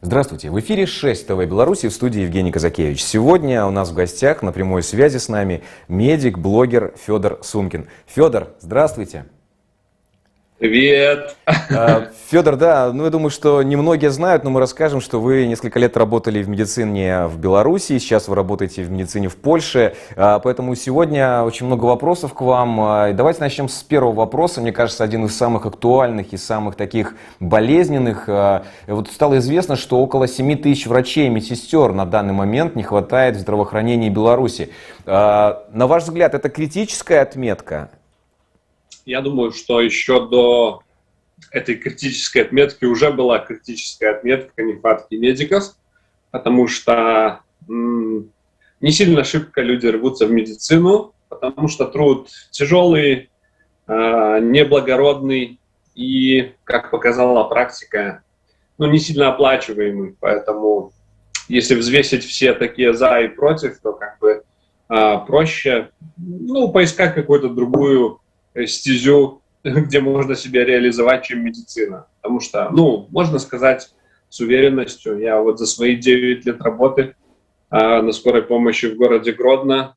Здравствуйте, в эфире 6 ТВ Беларуси, в студии Евгений Казакевич. Сегодня у нас в гостях на прямой связи с нами медик, блогер Федор Сумкин. Федор, здравствуйте. Привет! Федор, да, я думаю, что немногие знают, но мы расскажем, что вы несколько лет работали в медицине в Беларуси, сейчас вы работаете в медицине в Польше, поэтому сегодня очень много вопросов к вам. Давайте начнем с первого вопроса, мне кажется, один из самых актуальных и самых таких болезненных. Вот стало известно, что около 7 тысяч врачей и медсестер на данный момент не хватает в здравоохранении Беларуси. На ваш взгляд, это критическая отметка? Я думаю, что еще до этой критической отметки уже была критическая отметка нехватки медиков, потому что не сильно шибко люди рвутся в медицину, потому что труд тяжелый, неблагородный и, как показала практика, не сильно оплачиваемый. Поэтому, если взвесить все такие за и против, то проще поискать какую-то другую стезю, где можно себя реализовать, чем медицина. Потому что, можно сказать с уверенностью, я вот за свои 9 лет работы на скорой помощи в городе Гродно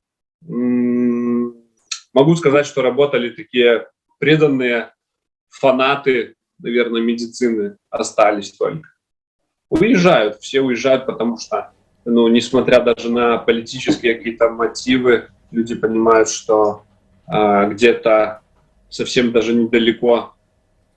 могу сказать, что работали такие преданные фанаты, наверное, медицины остались только. Все уезжают, потому что, несмотря даже на политические какие-то мотивы, люди понимают, что где-то совсем даже недалеко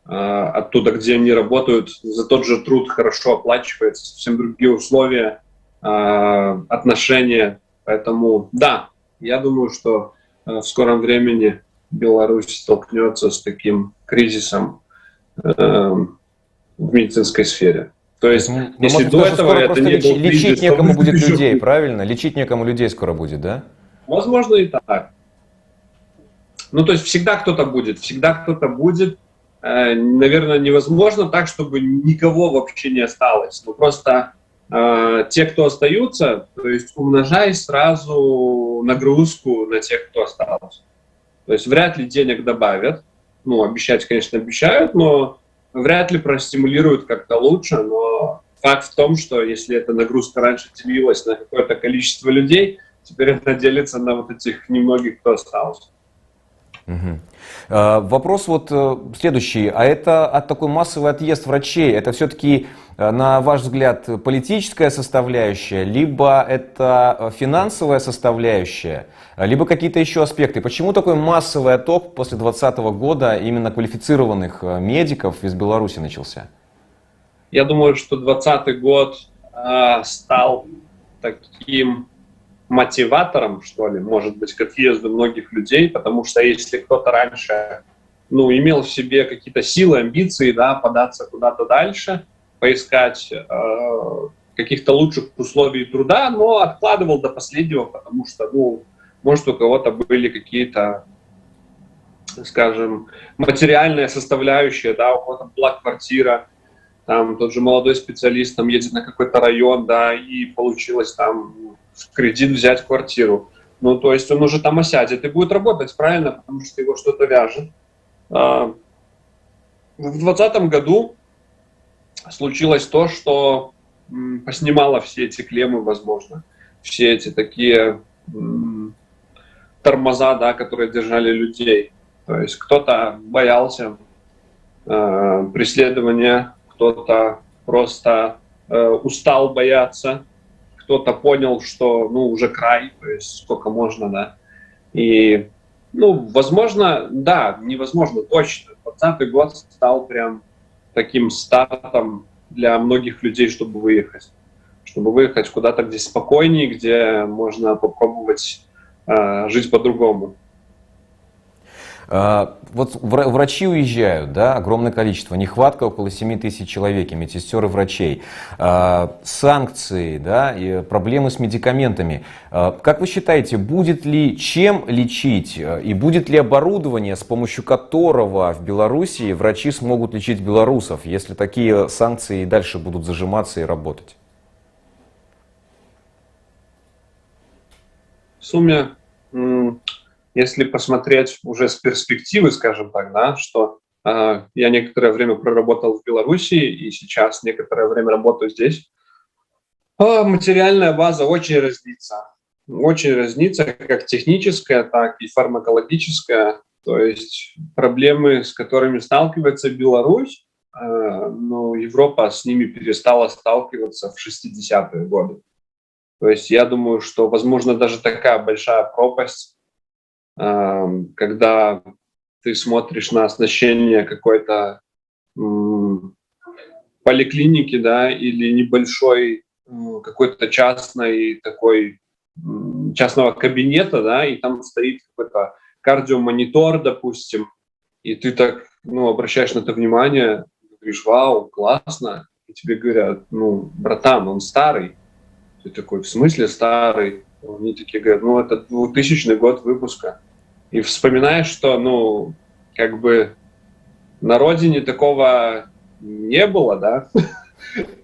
оттуда, где они работают, за тот же труд хорошо оплачивается, совсем другие условия, отношения. Поэтому, да, я думаю, что в скором времени Беларусь столкнется с таким кризисом в медицинской сфере. То есть, если до этого это не был кризис, лечить некому будет людей, правильно? Лечить некому людей скоро будет, да? Возможно, и так. То есть всегда кто-то будет. Наверное, невозможно так, чтобы никого вообще не осталось. Просто те, кто остаются, то есть умножай сразу нагрузку на тех, кто остался. То есть вряд ли денег добавят. Обещать, конечно, обещают, но вряд ли простимулируют как-то лучше. Но факт в том, что если эта нагрузка раньше делилась на какое-то количество людей, теперь это делится на вот этих немногих, кто остался. Угу. Вопрос следующий. А это такой массовый отъезд врачей, это все-таки, на ваш взгляд, политическая составляющая, либо это финансовая составляющая, либо какие-то еще аспекты? Почему такой массовый отток после 2020 года именно квалифицированных медиков из Беларуси начался? Я думаю, что 2020 год стал таким мотиватором, что ли, может быть, к отъезду многих людей, потому что если кто-то раньше, имел в себе какие-то силы, амбиции, податься куда-то дальше, поискать каких-то лучших условий труда, но откладывал до последнего, потому что, может, у кого-то были какие-то, скажем, материальные составляющие, у кого-то была квартира, там тот же молодой специалист там едет на какой-то район, и получилось там в кредит взять квартиру. То есть он уже там осядет и будет работать, правильно, потому что его что-то вяжет. В 2020 году случилось то, что поснимало все эти клеммы, возможно, все эти такие тормоза, которые держали людей. То есть кто-то боялся преследования, кто-то просто устал бояться, кто-то понял, что уже край, то есть сколько можно, И, возможно, невозможно точно. 2020 год стал прям таким стартом для многих людей, чтобы выехать. Чтобы выехать куда-то, где спокойнее, где можно попробовать жить по-другому. Врачи уезжают, огромное количество, нехватка около 7 тысяч человек, и медсестер и врачей, санкции, и проблемы с медикаментами. Как вы считаете, будет ли чем лечить и будет ли оборудование, с помощью которого в Беларуси врачи смогут лечить белорусов, если такие санкции и дальше будут зажиматься и работать? В сумме, если посмотреть уже с перспективы, скажем так, что я некоторое время проработал в Беларуси и сейчас некоторое время работаю здесь, Материальная база очень разнится. Очень разнится, как техническая, так и фармакологическая. То есть проблемы, с которыми сталкивается Беларусь, ну, Европа с ними перестала сталкиваться в 60-е годы. То есть я думаю, что, возможно, даже такая большая пропасть, когда ты смотришь на оснащение какой-то поликлиники, да, или небольшой какой-то частного кабинета, да, и там стоит какой-то кардиомонитор, допустим, и ты так, ну, обращаешь на это внимание, говоришь, вау, классно, и тебе говорят, ну, братан, он старый. Ты такой, в смысле старый? Они такие говорят, ну, это 2000 год выпуска. И вспоминаешь, что, ну, как бы на родине такого не было, да?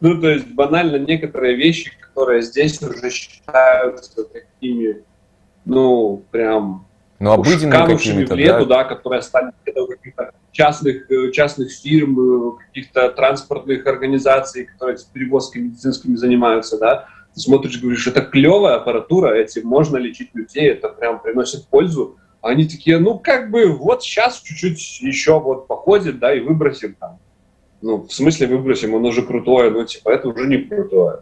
Ну, то есть банально некоторые вещи, которые здесь уже считаются такими, ну, прям Ну, уж обыденными канувшими в какими-то, лету, да? да, которые стали у каких-то частных фирм, каких-то транспортных организаций, которые перевозками медицинскими занимаются, да. Ты смотришь, говоришь, это клевая аппаратура, этим можно лечить людей, это прям приносит пользу. А они такие, ну, как бы, вот сейчас чуть-чуть еще вот походит, да, и выбросим там. Ну, в смысле выбросим, оно же крутое, ну, типа, это уже не крутое.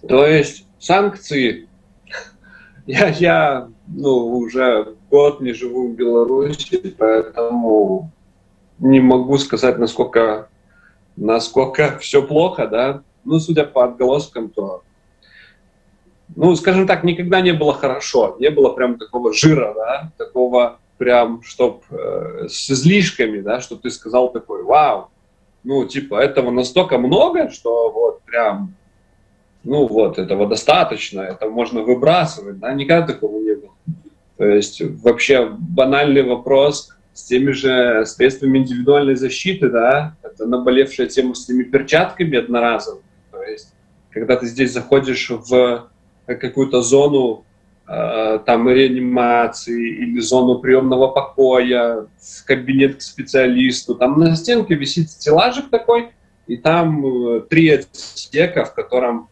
То есть санкции, ну, уже год не живу в Беларуси, поэтому не могу сказать, насколько все плохо, да. Ну, судя по отголоскам, то, ну, скажем так, никогда не было хорошо, не было прям такого жира, да, такого прям, чтоб с излишками, да, что ты сказал такой, вау, ну, типа, этого настолько много, что вот прям, ну, вот, этого достаточно, это можно выбрасывать, да, никогда такого не было. То есть вообще банальный вопрос с теми же средствами индивидуальной защиты, да, это наболевшая тема с теми перчатками одноразовыми. То есть когда ты здесь заходишь в какую-то зону там реанимации или зону приемного покоя, в кабинет к специалисту, там на стенке висит стеллажик такой, и там 3 отсека, в котором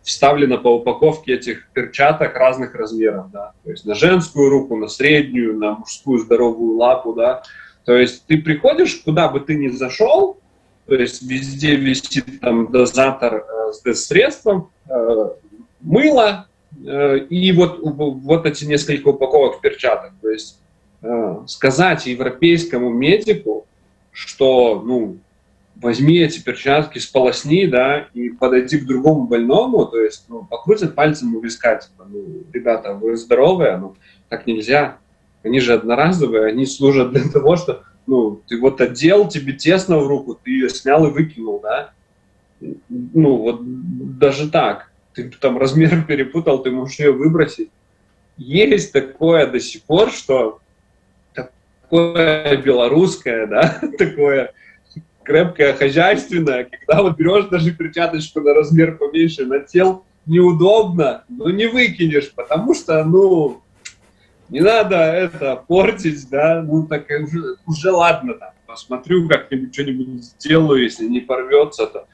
вставлено по упаковке этих перчаток разных размеров, да, то есть на женскую руку, на среднюю, на мужскую здоровую лапу, да, то есть ты приходишь, куда бы ты ни зашел, то есть везде висит там дозатор с средством, мыло и вот эти несколько упаковок перчаток, то есть сказать европейскому медику, что, ну, возьми эти перчатки, сполосни, да, и подойди к другому больному, то есть, ну, покрутят пальцем у виска, типа, ну, ребята, вы здоровые, ну, так нельзя, они же одноразовые, они служат для того, что, ну, ты вот одел, тебе тесно в руку, ты ее снял и выкинул, да, ну, вот даже так, ты там размер перепутал, ты можешь ее выбросить. Есть такое до сих пор, что такое белорусское, да, такое крепкое, хозяйственное, когда вот берешь даже перчаточку на размер поменьше, надел, неудобно, но не выкинешь, потому что, ну, не надо это портить, да, ну, так уже ладно, там, посмотрю, как-нибудь что-нибудь сделаю, если не порвется, то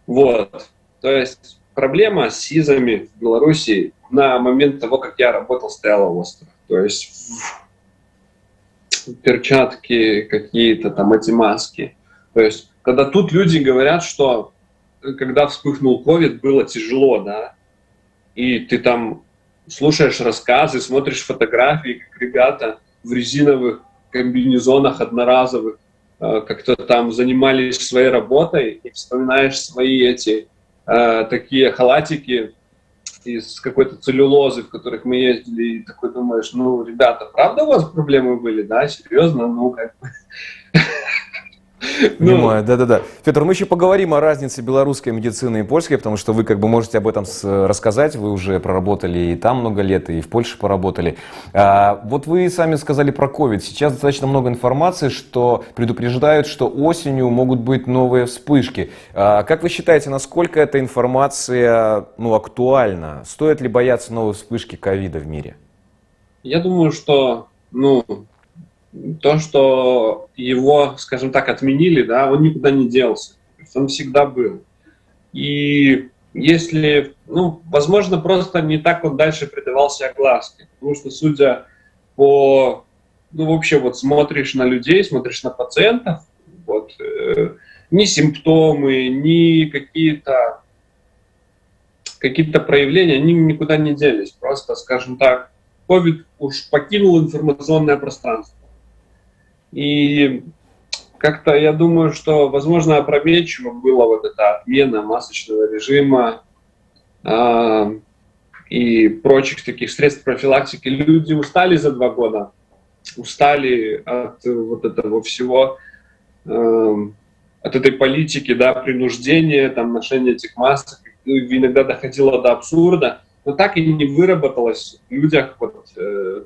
вот. То есть проблема с СИЗами в Беларуси на момент того, как я работал, стояла остро. То есть перчатки какие-то там, эти маски. То есть, когда тут люди говорят, что когда вспыхнул ковид, было тяжело, да, и ты там слушаешь рассказы, смотришь фотографии, как ребята в резиновых комбинезонах одноразовых как-то там занимались своей работой, и вспоминаешь свои эти такие халатики из какой-то целлюлозы, в которых мы ездили, и такой думаешь, ну, ребята, правда у вас проблемы были, да, серьезно, ну, как бы... Понимаю, да-да-да. Федор, мы еще поговорим о разнице белорусской медицины и польской, потому что вы как бы можете об этом рассказать, вы уже проработали и там много лет, и в Польше поработали. Вот вы сами сказали про COVID. Сейчас достаточно много информации, что предупреждают, что осенью могут быть новые вспышки. Как вы считаете, насколько эта информация, ну, актуальна? Стоит ли бояться новой вспышки ковида в мире? Я думаю, что, ну, то, что его, скажем так, отменили, да, он никуда не делся. Он всегда был. И если, ну, возможно, просто не так он дальше предавался огласке, потому что, судя по, ну, вообще, вот смотришь на людей, смотришь на пациентов, вот, ни симптомы, ни какие-то проявления, они никуда не делись. Просто, скажем так, COVID уж покинул информационное пространство. И как-то я думаю, что, возможно, опрометчиво была вот эта отмена масочного режима и прочих таких средств профилактики. Люди устали за 2 года, устали от вот этого всего, от этой политики, да, принуждения, там, ношения этих масок, иногда доходило до абсурда, но так и не выработалась в людях вот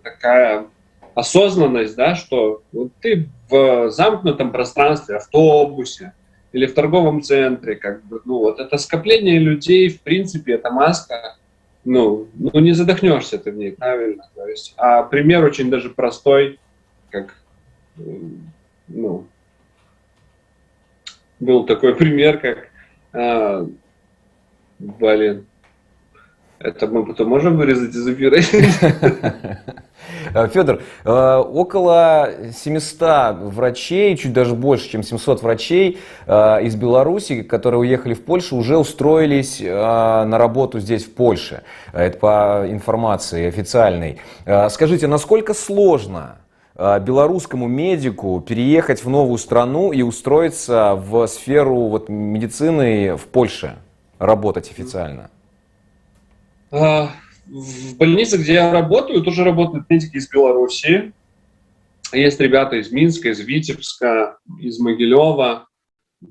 такая осознанность, да, что вот ты в замкнутом пространстве, автобусе или в торговом центре, как бы, ну, вот это скопление людей, в принципе, эта маска, ну не задохнешься ты в ней, правильно? То есть, а пример очень даже простой, как, ну, был такой пример, как, блин, это мы потом можем вырезать из эфира? Федор, около 700 врачей, чуть даже больше, чем 700 врачей из Беларуси, которые уехали в Польшу, уже устроились на работу здесь, в Польше. Это по информации официальной. Скажите, насколько сложно белорусскому медику переехать в новую страну и устроиться в сферу вот, медицины в Польше, работать официально? В больнице, где я работаю, тоже работают медики из Беларуси. Есть ребята из Минска, из Витебска, из Могилева.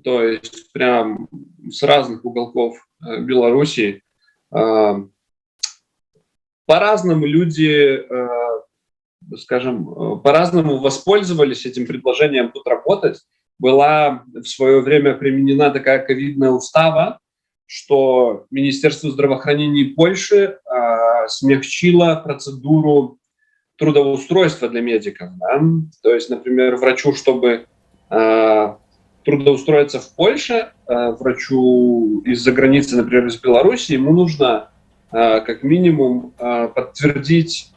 То есть прям с разных уголков Беларуси. По-разному люди, скажем, по-разному воспользовались этим предложением тут работать. Была в свое время применена такая ковидная устава, что Министерство здравоохранения Польши смягчило процедуру трудоустройства для медиков. Да? То есть, например, врачу, чтобы трудоустроиться в Польше, врачу из-за границы, например, из Беларуси, ему нужно как минимум подтвердить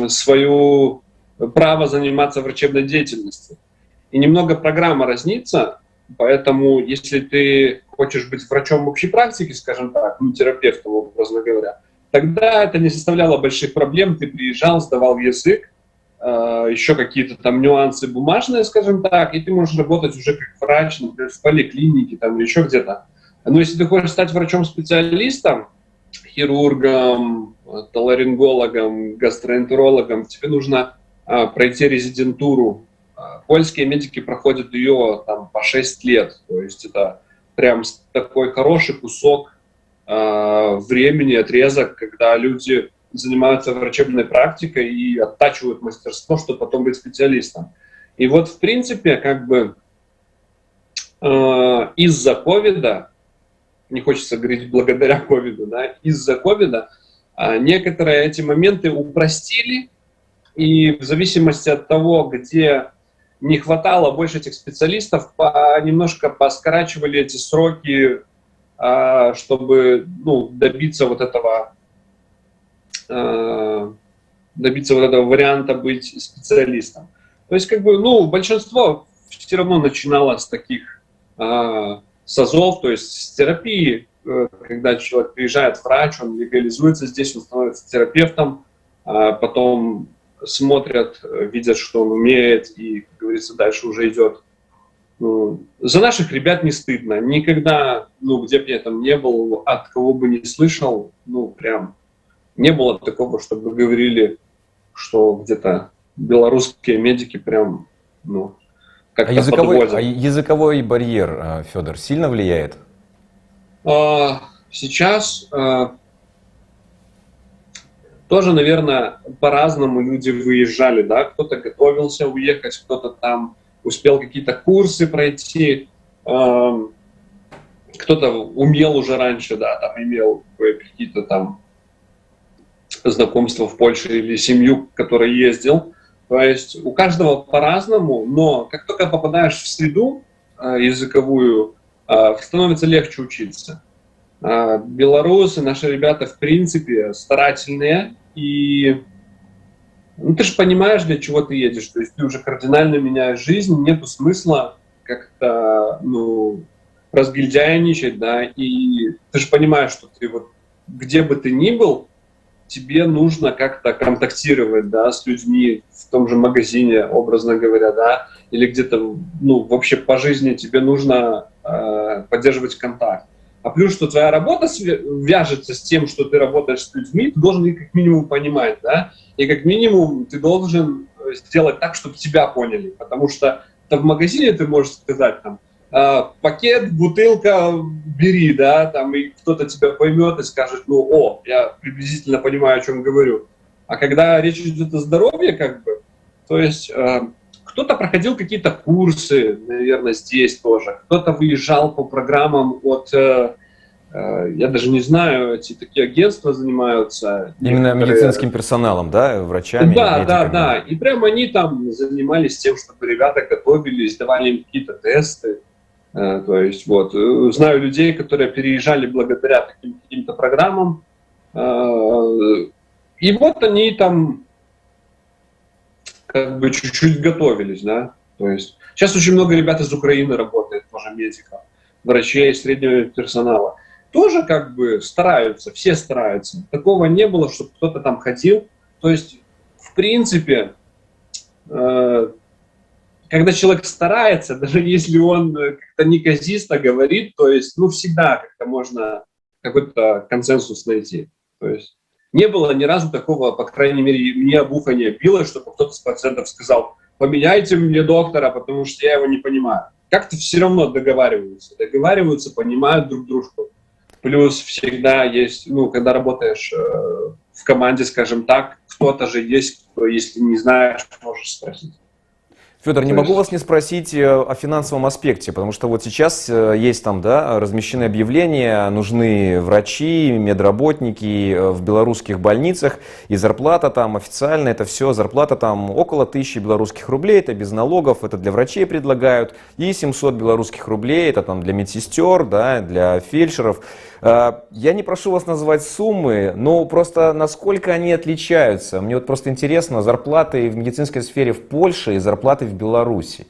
свое право заниматься врачебной деятельностью. И немного программа разнится, поэтому если ты хочешь быть врачом общей практики, скажем так, ну, терапевтом, образно говоря, тогда это не составляло больших проблем, ты приезжал, сдавал язык, еще какие-то там нюансы бумажные, скажем так, и ты можешь работать уже как врач, например, в поликлинике там, или еще где-то. Но если ты хочешь стать врачом-специалистом, хирургом, толарингологом, гастроэнтерологом, тебе нужно пройти резидентуру. Польские медики проходят ее там, по 6 лет, то есть это прям такой хороший кусок времени, отрезок, когда люди занимаются врачебной практикой и оттачивают мастерство, чтобы потом быть специалистом. И вот, в принципе, как бы из-за ковида, не хочется говорить благодаря ковиду, да, из-за ковида некоторые эти моменты упростили, и в зависимости от того, где не хватало больше этих специалистов, немножко поскорачивали эти сроки, чтобы, ну, добиться вот этого варианта быть специалистом. То есть, как бы, ну, большинство все равно начинало с таких САЗов, то есть с терапии, когда человек приезжает, врач, он легализуется здесь, он становится терапевтом, потом смотрят, видят, что он умеет, и, как говорится, дальше уже идет. Ну, за наших ребят не стыдно. Никогда, ну, где бы я там не был, от кого бы не слышал, ну, прям не было такого, чтобы говорили, что где-то белорусские медики прям, ну, как-то подводят. А языковой барьер, Федор, сильно влияет? Сейчас тоже, наверное, по-разному люди выезжали, да, кто-то готовился уехать, кто-то там успел какие-то курсы пройти, кто-то умел уже раньше, да, там имел какие-то там знакомства в Польше или семью, к которой ездил. То есть у каждого по-разному, но как только попадаешь в среду языковую, становится легче учиться. Белорусы, наши ребята, в принципе, старательные, и ну, ты же понимаешь, для чего ты едешь, то есть ты уже кардинально меняешь жизнь, нету смысла как-то, ну, разгильдяйничать, да, и ты же понимаешь, что ты вот, где бы ты ни был, тебе нужно как-то контактировать, да, с людьми в том же магазине, образно говоря, да, или где-то, ну, вообще по жизни тебе нужно поддерживать контакт. А плюс, что твоя работа вяжется с тем, что ты работаешь с людьми, ты должен их как минимум понимать, да, и как минимум ты должен сделать так, чтобы тебя поняли, потому что в магазине ты можешь сказать там, пакет, бутылка, бери, да, там, и кто-то тебя поймет и скажет, ну, о, я приблизительно понимаю, о чем говорю. А когда речь идет о здоровье, как бы, то есть кто-то проходил какие-то курсы, наверное, здесь тоже, кто-то выезжал по программам от, я даже не знаю, эти такие агентства занимаются. Именно медицинским персоналом, да, врачами, да, медиками? Да. И прямо они там занимались тем, чтобы ребята готовились, давали им какие-то тесты. То есть вот, знаю людей, которые переезжали благодаря таким каким-то программам, и вот они там как бы чуть-чуть готовились, да, то есть сейчас очень много ребят из Украины работает, тоже медиков, врачей, среднего персонала, тоже как бы стараются, все стараются, такого не было, чтобы кто-то там ходил, то есть в принципе когда человек старается, даже если он как-то неказисто говорит, то есть, ну, всегда как-то можно какой-то консенсус найти. То есть не было ни разу такого, по крайней мере, мне ухо не било, чтобы кто-то с пациентов сказал, поменяйте мне доктора, потому что я его не понимаю. Как-то все равно договариваются, понимают друг дружку. Плюс всегда есть, ну, когда работаешь в команде, скажем так, кто-то же есть, кто, если не знаешь, можешь спросить. Федор, не могу вас не спросить о финансовом аспекте, потому что вот сейчас есть там, да, размещены объявления, нужны врачи, медработники в белорусских больницах, и зарплата там официально, это все, зарплата там около 1000 белорусских рублей, это без налогов, это для врачей предлагают, и 700 белорусских рублей, это там для медсестер, да, для фельдшеров. Я не прошу вас назвать суммы, но просто насколько они отличаются. Мне вот просто интересно, зарплаты в медицинской сфере в Польше и зарплаты в Беларуси.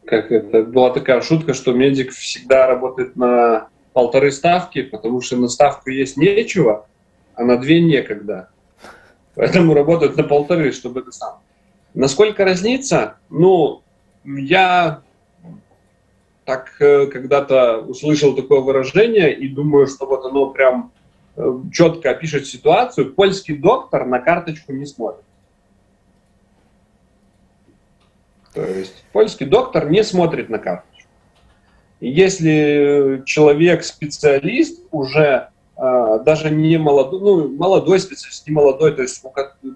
Как это была такая шутка, что медик всегда работает на 1,5 ставки, потому что на ставку есть нечего, а на 2 некогда. Поэтому работают на 1,5, чтобы это сам. Насколько разница? Ну, я так когда-то услышал такое выражение и думаю, что вот оно прям четко опишет ситуацию. Польский доктор на карточку не смотрит. То есть польский доктор не смотрит на карточку. И если человек специалист уже даже не молодой, ну, молодой специалист, не молодой, то есть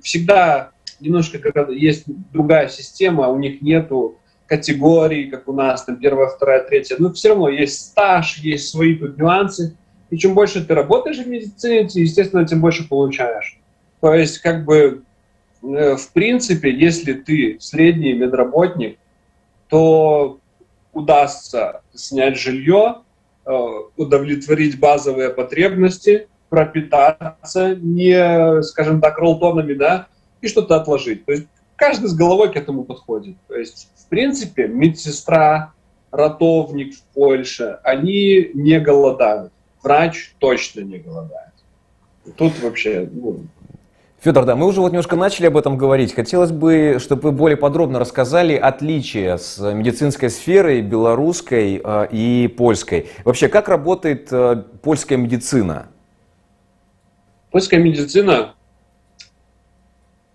всегда немножко есть другая система, у них нету категорий, как у нас, там, 1, 2, 3, но все равно есть стаж, есть свои тут нюансы, и чем больше ты работаешь в медицине, естественно, тем больше получаешь. То есть, как бы, в принципе, если ты средний медработник, то удастся снять жилье, удовлетворить базовые потребности, пропитаться не, скажем так, роллтонами, да, и что-то отложить. То есть каждый с головой к этому подходит. То есть, в принципе, медсестра, ратовник в Польше, они не голодают. Врач точно не голодает. Тут вообще... Федор, да, мы уже вот немножко начали об этом говорить. Хотелось бы, чтобы вы более подробно рассказали отличия с медицинской сферой белорусской и польской. Вообще, как работает польская медицина? Польская медицина,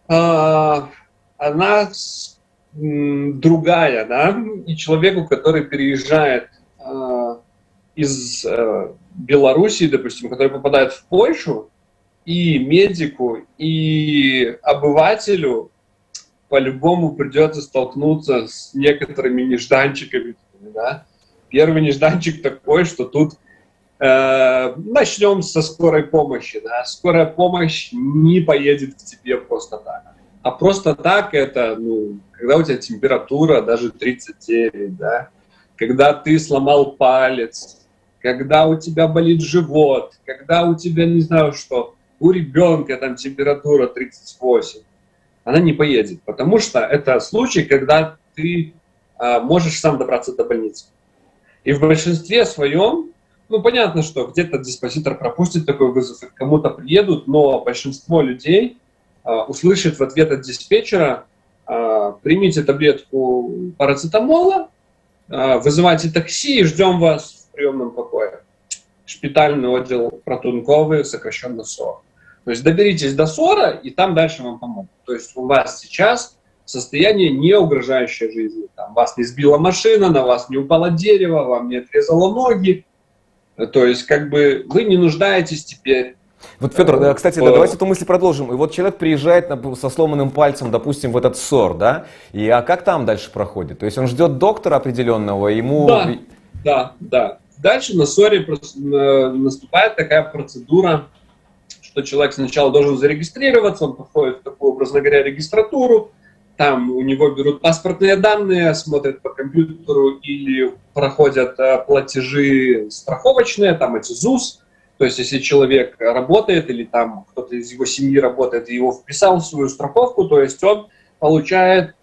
она другая, да, и человеку, который переезжает из Белоруссии, допустим, который попадает в Польшу, и медику, и обывателю по-любому придется столкнуться с некоторыми нежданчиками, да. Первый нежданчик такой, что тут начнем со скорой помощи, да. Скорая помощь не поедет к тебе просто так. А просто так это, ну, когда у тебя температура даже 39, да, когда ты сломал палец, когда у тебя болит живот, когда у тебя, не знаю что, у ребенка там температура 38, она не поедет, потому что это случай, когда ты можешь сам добраться до больницы. И в большинстве своем, ну, понятно, что где-то диспозитор пропустит такой вызов, и к кому-то приедут, но большинство людей услышит в ответ от диспетчера: примите таблетку парацетамола, вызывайте такси и ждем вас в приемном покое. Шпитальный отдел протонковый, сокращенно СОР. То есть доберитесь до СОРа, и там дальше вам помогут. То есть у вас сейчас состояние, не угрожающее жизни. Там вас не сбила машина, на вас не упало дерево, вам не отрезало ноги. То есть как бы вы не нуждаетесь теперь. Вот, Федор, кстати, да, давайте эту мысль продолжим. И вот человек приезжает со сломанным пальцем, допустим, в этот СОР, да? А как там дальше проходит? То есть он ждет доктора определенного, ему... Да. Дальше на СОРе наступает такая процедура, что человек сначала должен зарегистрироваться, он проходит в такую, образно говоря, регистратуру, там у него берут паспортные данные, смотрят по компьютеру или проходят платежи страховочные, там эти ЗУС. То есть если человек работает или там кто-то из его семьи работает и его вписал в свою страховку, то есть он получает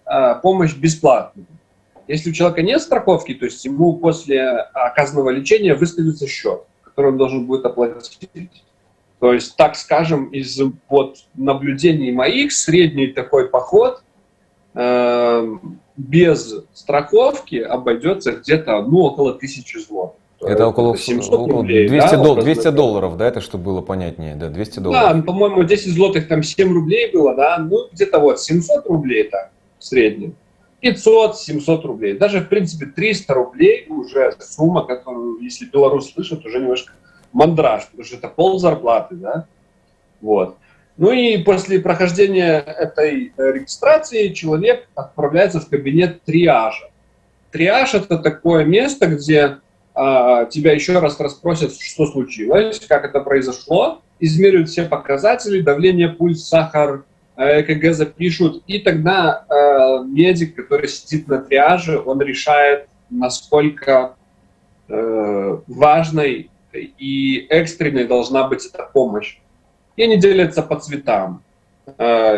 помощь бесплатно. Если у человека нет страховки, то есть ему после оказанного лечения выставится счет, который он должен будет оплатить. То есть, так скажем, из наблюдений моих, средний такой поход без страховки обойдется где-то около 1000 злотых. Это около 700 рублей, 200 долларов, да, это чтобы было понятнее, да, 200 долларов. Да, по-моему, 10 злотых там 7 рублей было, да, где-то 700 рублей так в среднем. 500-700 рублей. Даже, в принципе, 300 рублей уже сумма, которую, если белорус слышит, уже немножко мандраж, потому что это ползарплаты, да. Вот. Ну и после прохождения этой регистрации человек отправляется в кабинет триажа. Триаж – это такое место, где тебя еще раз расспросят, что случилось, как это произошло, измеряют все показатели, давление, пульс, сахар, ЭКГ запишут, и тогда медик, который сидит на триаже, он решает, насколько важной и экстренной должна быть эта помощь. И они делятся по цветам.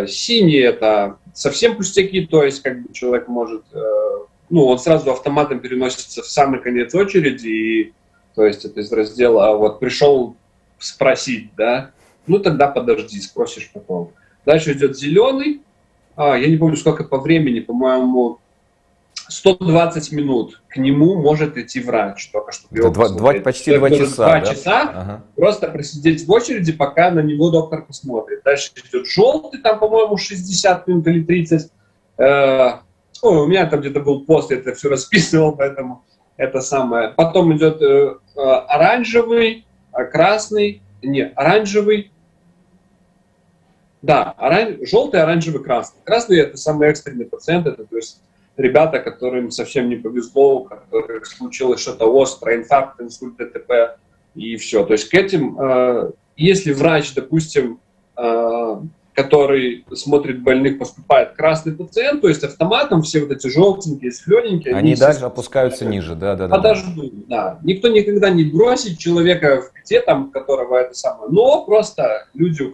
Синие – это совсем пустяки, то есть как бы человек может, он сразу автоматом переносится в самый конец очереди, и, то есть это из раздела пришел спросить, да, тогда подожди, спросишь потом. Дальше идет зеленый, я не помню сколько по времени, по-моему, 120 минут к нему может идти врач, только чтобы его посмотреть. Почти 2 часа. 2 часа просто просидеть в очереди, пока на него доктор посмотрит. Дальше идет желтый, там, по-моему, 60 минут или 30. У меня там где-то был пост, я это все расписывал, поэтому это самое. Потом идет оранжевый, красный, оранжевый. Да, желтый, оранжевый, красный. Красный – это самый экстренный пациент, это то есть ребята, которым совсем не повезло, у которых случилось что-то острое, инфаркт, инсульт, ДТП и все. То есть к этим, если врач, допустим, который смотрит больных, поступает красный пациент, то есть автоматом все вот эти желтенькие, зелененькие, они дальше опускаются ниже, да. Подождут, да. Никто никогда не бросит человека в беде, там, которого это самое, но просто люди,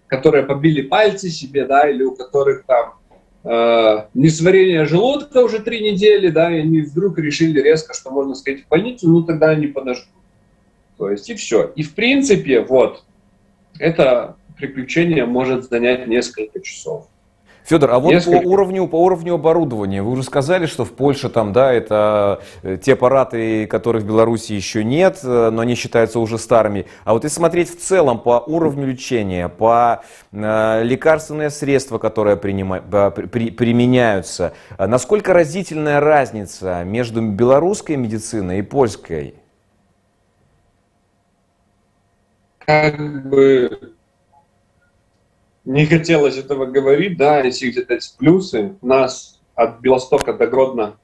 которые побили пальцы себе, да, или у которых там несварение желудка уже 3 недели, да, и они вдруг решили резко, что можно сказать в больницу, тогда они подождут. То есть и все. И в принципе, это приключение может занять несколько часов. Федор, а по уровню оборудования, вы уже сказали, что в Польше там, да, это те аппараты, которых в Беларуси еще нет, но они считаются уже старыми. А вот если смотреть в целом по уровню лечения, по лекарственные средства, которые применяются, насколько разительная разница между белорусской медициной и польской? Не хотелось этого говорить, да, если где-то есть плюсы. У нас от Белостока до Гродно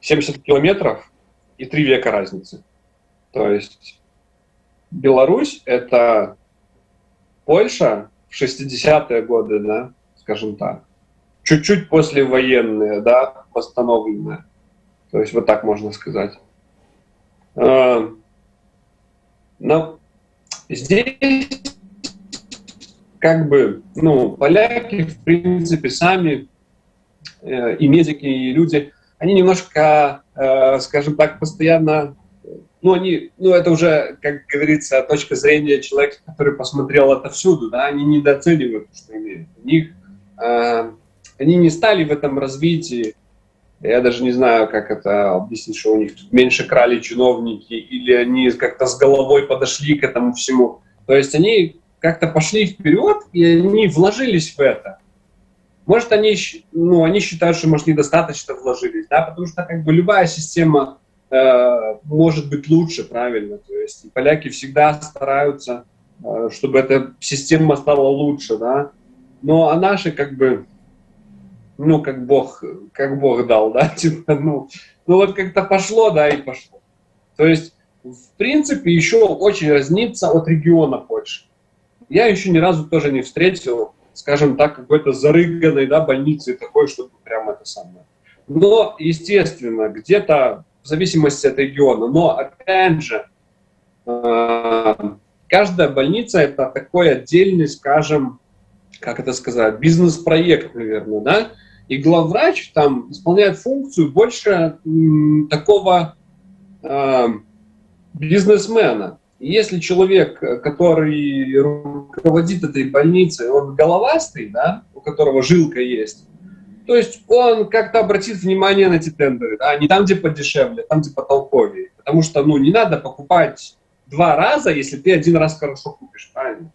70 километров и 3 века разницы. То есть Беларусь – это Польша в 60-е годы, да, скажем так. Чуть-чуть послевоенные, да, восстановленные. То есть вот так можно сказать. Но здесь как бы, ну, поляки, в принципе, сами, и медики, и люди, они немножко, скажем так, постоянно, это уже, как говорится, точка зрения человека, который посмотрел это всюду, да, они недооценивают, что имеют. У них, они не стали в этом развитии, я даже не знаю, как это объяснить, что у них тут меньше крали чиновники, или они как-то с головой подошли к этому всему. То есть они как-то пошли вперед, и они вложились в это. Может, они считают, что, может, недостаточно вложились, да, потому что как бы любая система может быть лучше, правильно. То есть поляки всегда стараются, чтобы эта система стала лучше, да. Но а наши как бы, как Бог дал, да, типа, вот как-то пошло, да, и пошло. То есть, в принципе, еще очень разнится от региона Польши. Я еще ни разу тоже не встретил, скажем так, какой-то зарыганной, да, больницы такой, чтобы прям это самое. Но, естественно, где-то в зависимости от региона. Но, опять же, каждая больница — это такой отдельный, скажем, как это сказать, бизнес-проект, наверное, да? И главврач там исполняет функцию больше такого бизнесмена. И если человек, который руководит этой больницей, он головастый, да, у которого жилка есть, то есть он как-то обратит внимание на эти тендеры, да, не там, где подешевле, а там, где потолковее. Потому что, не надо покупать 2 раза, если ты 1 раз хорошо купишь, правильно?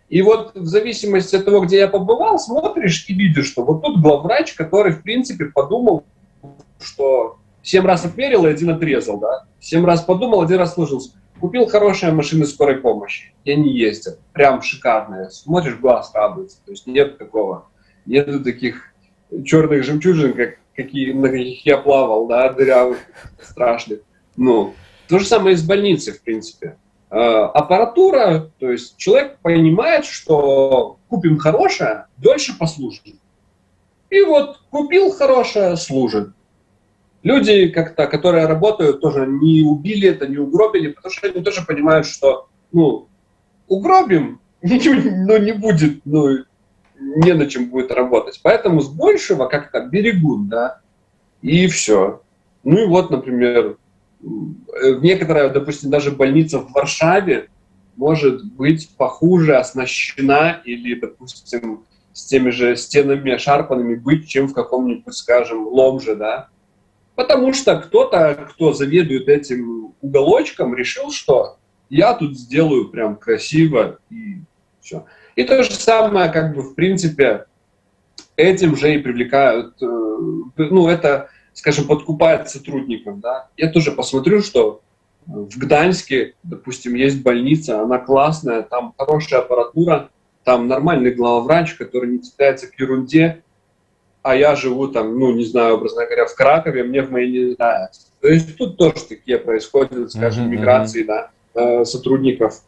И вот в зависимости от того, где я побывал, смотришь и видишь, что вот тут главврач, который, в принципе, подумал, что 7 раз отмерил и 1 отрезал, да, 7 раз подумал, 1 раз сложился. Купил хорошие машины скорой помощи, и они ездят, прям шикарные. Смотришь, глаз радуется, то есть нет такого, нету таких черных жемчужин, на каких я плавал, да, дырявых, страшных. То же самое и с больницей, в принципе. Аппаратура, то есть человек понимает, что купим хорошее, дольше послужит. И вот купил хорошее, служит. Люди, которые работают, тоже не убили это, не угробили, потому что они тоже понимают, что, угробим, но не будет, не на чем будет работать. Поэтому с большего как-то берегут, да, и все. И вот, например, некоторая, допустим, даже больница в Варшаве может быть похуже оснащена или, допустим, с теми же стенами ошарпанными быть, чем в каком-нибудь, скажем, Ломже, да. Потому что кто-то, кто заведует этим уголочком, решил, что я тут сделаю прям красиво и все. И то же самое, в принципе, этим же и привлекают, это, скажем, подкупает сотрудников, да. Я тоже посмотрю, что в Гданьске, допустим, есть больница, она классная, там хорошая аппаратура, там нормальный главврач, который не цепляется к ерунде, а я живу там, не знаю, образно говоря, в Кракове, мне в моей не нравится. То есть тут тоже такие происходят, скажем, миграции, да, сотрудников.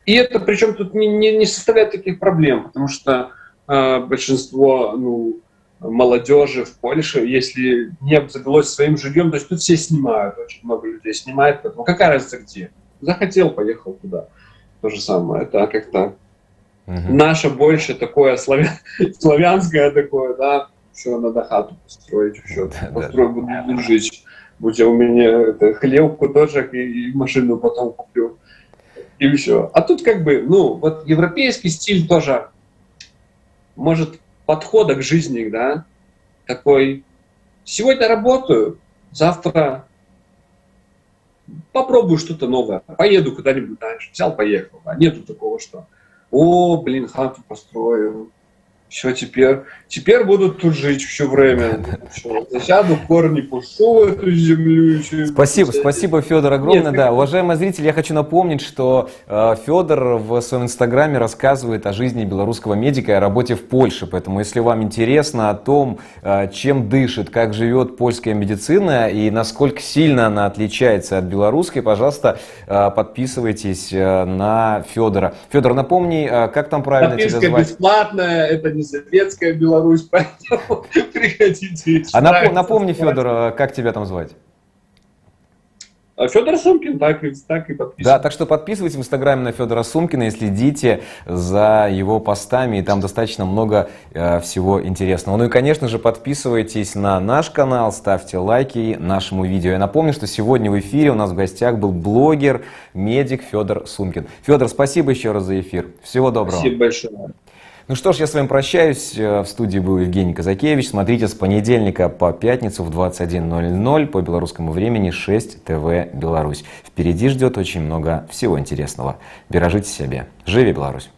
И это, причем тут не составляет таких проблем, потому что большинство, молодежи в Польше, если не обзавелось своим жильем, то есть тут все снимают, очень много людей снимает, поэтому какая разница где? Захотел, поехал туда. То же самое, это как-то наше больше такое славянское такое, да, все, надо хату построить, все, построю, буду жить. Будь у меня хлебку тоже и машину потом куплю. И все. А тут вот европейский стиль тоже, может, подхода к жизни, да, такой, сегодня работаю, завтра попробую что-то новое, поеду куда-нибудь дальше, взял, поехал, а нету такого, что хату построил, все, теперь будут тут жить все время. Все, засяду в корни, пушу эту землю. Спасибо, Федор, огромное. Да, уважаемые зрители, я хочу напомнить, что Федор в своем инстаграме рассказывает о жизни белорусского медика и о работе в Польше. Поэтому, если вам интересно о том, чем дышит, как живет польская медицина и насколько сильно она отличается от белорусской, пожалуйста, подписывайтесь на Федора. Федор, напомни, как там правильно тебя звать? Подписка бесплатная, это не советская Беларусь, поэтому приходите. А напомни, Федор, как тебя там звать? Федор Сумкин, так и подписывайтесь. Да, так что подписывайтесь в Инстаграме на Федора Сумкина и следите за его постами, и там достаточно много всего интересного. Ну и, конечно же, подписывайтесь на наш канал, ставьте лайки нашему видео. Я напомню, что сегодня в эфире у нас в гостях был блогер, медик Федор Сумкин. Федор, спасибо еще раз за эфир. Всего доброго. Спасибо большое. Ну что ж, я с вами прощаюсь. В студии был Евгений Казакевич. Смотрите с понедельника по пятницу в 21:00 по белорусскому времени 6 ТВ Беларусь. Впереди ждет очень много всего интересного. Бережите себя. Живи Беларусь!